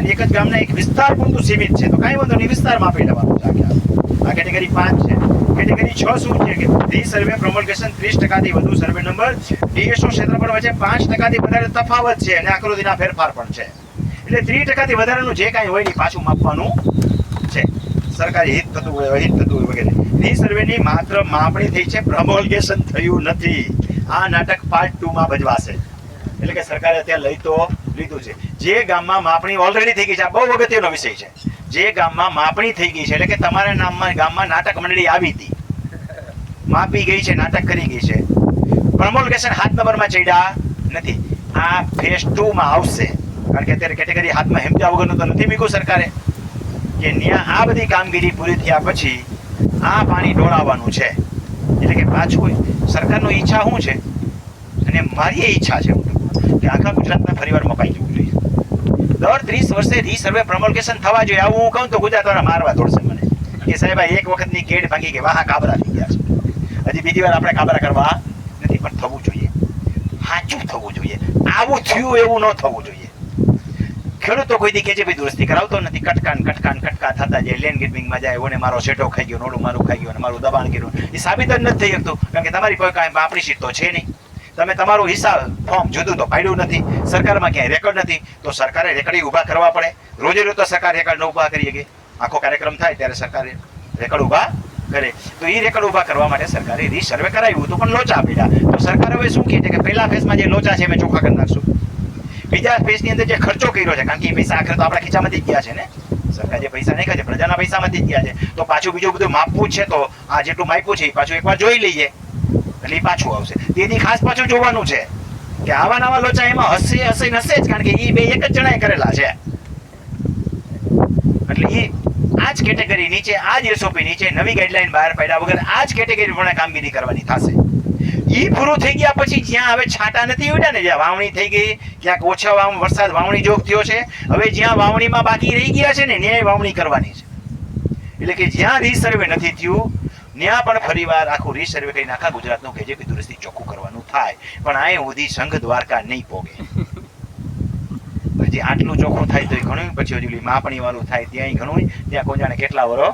પ્રમોલ્ગેશન એક જ ગામના એક વિસ્તાર પૂરતું સીમિત છે તો કાંઈ વાંધો નહીં, વિસ્તારમાં આપી લેવાનું છે. આ કેટેગરી 5 છે. કેટેગરી 6 શું છે કે રીસર્વે પ્રમોલ્ગેશન 30% વધુ સર્વે નંબર ડીએસઓ ક્ષેત્રફળ વચ્ચે 5% વધારે તફાવત છે અને આકૃતિના ફેરફાર પણ છે. એટલે 30% વધારાનું જે કાંઈ હોય ને પાછું માપવાનું છે. સરકારી હિત થતું હોય, અહિત થતું હોય વગેરે. રીસર્વેની માત્ર માપણી થઈ છે, પ્રમોલ્ગેશન થયું નથી. આ નાટક પાર્ટ 2 માં ભજવાશે. એટલે કે સરકારે અત્યારે લઈ તો લીધું છે. જે ગામમાં માપણી ઓલરેડી થઈ ગઈ છે, આ બહુ અગત્યનો વિષય છે. જે ગામમાં માપણી થઈ ગઈ છે એટલે કે તમારા નામમાં ગામમાં નાટક મંડળી આવી હતી, માપી ગઈ છે, નાટક કરી ગઈ છે, પ્રમોલ્ગેશન 7 નંબરમાં ચડ્યા નથી. આ ફેઝ 2 માં આવશે. કારણ કે અત્યારે કેટેગરી હાથમાં હેમજા વગરનું તો નથી મૂક્યું સરકારે કે ત્યાં આ બધી કામગીરી પૂરી થયા પછી આ પાણી ઢોળાવવાનું છે. એટલે કે પાછું સરકારનો ઈચ્છા શું છે અને મારી એ ઈચ્છા છે કે આખા ગુજરાતમાં ફરીવાર મપાઈ જવું જોઈએ. દર 30 વર્ષે રીસર્વે પ્રમોલ્ગેશન થવા જોઈએ. આવું હું કહું તો ગુજરાતવાળા મારવા દોડશે મને કે સાહેબ એક વખતની કેડ ભાગી કે વાહ કાબરા થઈ ગયા છે, હજી બીજી વાર આપણે કાબરા કરવા નથી. પણ થવું જોઈએ, સાચું થવું જોઈએ. આવું થયું એવું ન થવું જોઈએ. ખેડૂતો કોઈ દી કેજે ભાઈ દુરસ્તી કરાવતો નથી. કટકા થતા જાય, લેન્ડ ગેમિંગમાં જાય, ઓને મારો શેઠો ખાઈ ગયો, નોડું મારું ખાઈ ગયું અને મારું દબાણ કર્યું. એ સાબિત જ નથી થઈ શકતું કારણ કે તમારી કોઈ કાંઈ આપણી સીટ તો છે નહીં. તમે તમારું હિસાબ ફોર્મ જુદું તો પાડ્યું નથી, સરકારમાં ક્યાંય રેકોર્ડ નથી. તો સરકારે રેકડી ઊભા કરવા પડે. રોજે રોજ તો સરકાર રેકર્ડ ન ઊભા કરીએ કે આખો કાર્યક્રમ થાય ત્યારે સરકારે રેકર્ડ ઊભા કરે. તો એ રેકર્ડ ઊભા કરવા માટે સરકારે રીસર્વે કરાવ્યું હતું પણ લોચા પડ્યા. તો સરકાર હવે શું કહે છે કે પહેલા ફેઝમાં જે લોચા છે અમે ચોખ્ખા કરી નાખશું. બીજા ફેઝની અંદર જે ખર્ચો કર્યો છે, કારણ કે એ પૈસા આખરે તો આપણા ખીચામાંથી જ ગયા છે ને, સરકાર જે પૈસા નાખ્યા છે પ્રજાના પૈસામાંથી જ ગયા છે. તો પાછું બીજું બધું માપવું છે તો આ જેટલું માપ્યું છે એ પાછું એકવાર જોઈ લઈએ એટલે એ પાછું આવશે. તેથી ખાસ પાછું જોવાનું છે કે આવા નવા લોચા એમાં હશે જ, કારણ કે એ બે એક જ જણાએ કરેલા છે. એટલે એ આ જ કેટેગરી નીચે, આ જ એસઓપી નીચે નવી ગાઈડલાઈન બહાર પાડ્યા વગર આ જ કેટેગરી પ્રમાણે કામગીરી કરવાની થશે. એ પૂરું થઈ ગયા પછી જ્યાં હવે છાંટા નથી ઉડ્યા ને, જ્યાં વાવણી થઈ ગઈ, ક્યાંક ઓછા વરસાદ વાવણી જોગ થયો છે, હવે જ્યાં વાવણીમાં બાકી રહી ગયા છે ને ન્યાય વાવણી કરવાની છે. એટલે કે જ્યાં રીસર્વે નથી થયું ત્યાં પણ ફરીવાર આખું રીસર્વે કરીને આખા ગુજરાતનું કે જે દુરસ્તી ચોખ્ખું કરવાનું થાય. પણ આ સુધી સંઘ દ્વારકા નહીં પોગે. હજી આટલું ચોખ્ખું થાય તો ઘણું, પછી હજુ માપણી વાળું થાય ત્યાં ઘણું, ત્યાં કોઈ જાણે કેટલા વરો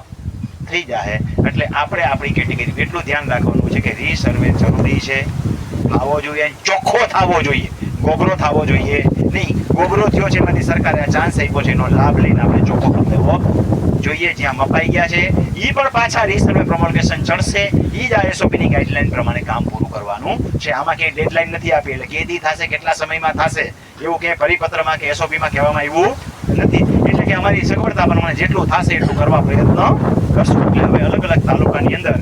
થઈ જાય. એટલે આપણે આપણી કેટેગરી એટલું ધ્યાન રાખવાનું છે કે રીસર્વે જરૂરી છે, થવો જોઈએ, ચોખ્ખો થવો જોઈએ, ગોબરો થવો જોઈએ નહીં. ગોબરો થયો છે એમાંથી સરકારે આ ચાન્સ આપ્યો છે, એનો લાભ લઈને આપણે ચોખ્ખો કરી દેવો જોઈએ. જ્યાં મપાઈ ગયા છે એ પણ પાછા રીસર્વે પ્રમોલ્ગેશન ચડશે. એ જ આ એસઓપીની ગાઈડલાઈન પ્રમાણે કામ પૂરું કરવાનું છે. આમાં ક્યાંય ડેડલાઈન નથી આપી એટલે કેદી થશે, કેટલા સમયમાં થશે એવું ક્યાંય પરિપત્રમાં કે એસઓપીમાં કહેવામાં આવ્યું નથી. એટલે કે અમારી સગવડતા પ્રમાણે જેટલું થશે એટલું કરવા પ્રયત્ન કરશું. એટલે હવે અલગ અલગ તાલુકાની અંદર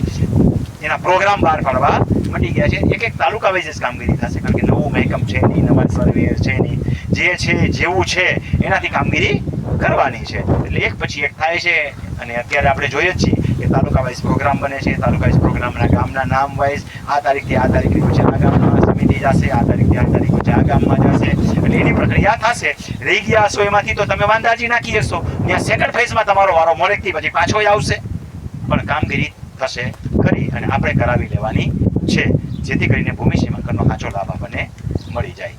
એના પ્રોગ્રામ બહાર પાડવા મળી ગયા છે. એક એક તાલુકા વાઇઝ કામગીરી થશે, કારણ કે નવું મહેકમ છે નહીં, નવા સર્વે છે નહીં, જે છે જેવું છે એનાથી કામગીરી કરવાની છે. એટલે એક પછી એક થાય છે. અને અત્યારે આપણે જોઈએ જ છીએ કે તાલુકા વાઇઝ પ્રોગ્રામ બને છે. તાલુકા વાઇઝ પ્રોગ્રામના ગામના નામ વાઇઝ આ તારીખથી આ તારીખ પછી આ ગામમાં સમિતિ જશે, આ તારીખથી આ તારીખ પછી આ ગામમાં જશે. એટલે એની પ્રક્રિયા થશે. રહી ગયા હશો એમાંથી તો તમે વાંધાજી નાખી હશો, ત્યાં સેકન્ડ ફેઝમાં તમારો વારો મોડેકથી પછી પાછો આવશે. પણ કામગીરી થશે કરી અને આપણે કરાવી લેવાની છે, જેથી કરીને ભૂમિ સીમાંકનનો સાચો લાભ આપણને મળી જાય.